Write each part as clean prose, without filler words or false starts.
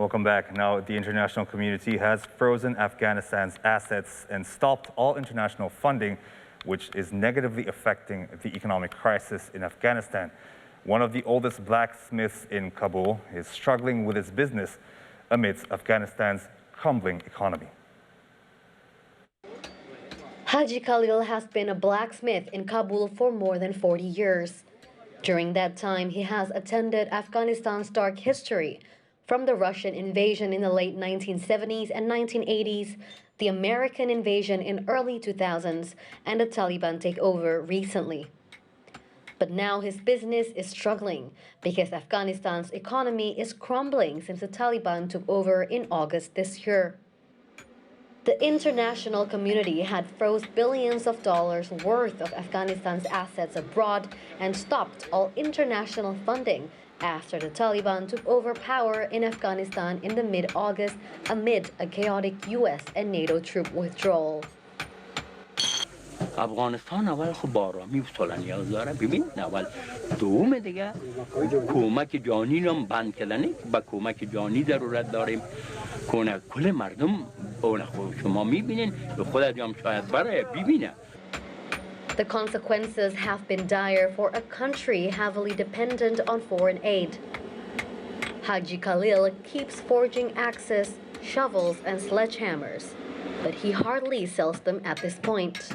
Welcome back. Now, the international community has frozen Afghanistan's assets and stopped all international funding, which is negatively affecting the economic crisis in Afghanistan. One of the oldest blacksmiths in Kabul is struggling with its business amidst Afghanistan's crumbling economy. Haji Khalil has been a blacksmith in Kabul for more than 40 years. During that time, he has attended Afghanistan's dark history, from the Russian invasion in the late 1970s and 1980s, the American invasion in early 2000s, and the Taliban takeover recently. But now his business is struggling because Afghanistan's economy is crumbling since the Taliban took over in August this year. The international community had froze billions of dollars worth of Afghanistan's assets abroad and stopped all international funding after the Taliban took over power in Afghanistan in the mid-August amid a chaotic US and NATO troop withdrawal. افغانستان اول خب بارامی و نیاز داره ببین اول دوم دیگه کمک جانی رو بند کردن با کمک جانی ضرورت داریم کنه کل مردم اون خود شما میبینین به خودت هم شاید برای ببینه. The consequences have been dire for a country heavily dependent on foreign aid. Haji Khalil keeps forging axes, shovels, and sledgehammers, but he hardly sells them at this point.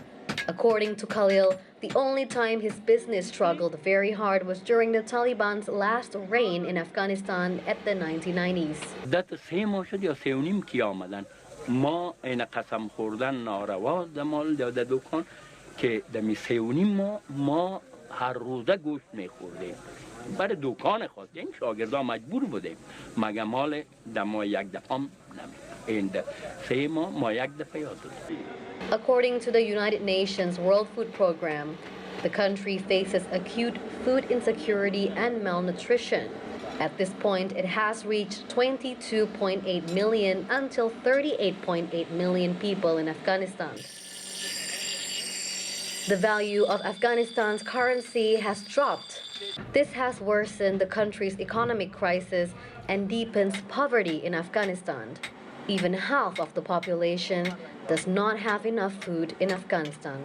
According to Khalil, the only time his business struggled very hard was during the Taliban's last reign in Afghanistan at the 1990s. دت سه ماه شد یا سه و نیم کی آمدن ما این قسم خوردن ناروا دمال داده دکان که دمی سه و نیم ما هر روزه گوشت میخوردیم برای دکان خواست این شاگردان مجبور بودیم مگه مال دما یک دفعه این سه ماه ما یک دفعه یاد دادیم. According to the United Nations World Food Program, the country faces acute food insecurity and malnutrition. At this point, it has reached 22.8 million until 38.8 million people in Afghanistan. The value of Afghanistan's currency has dropped. This has worsened the country's economic crisis and deepens poverty in Afghanistan. Even half of the population does not have enough food in Afghanistan.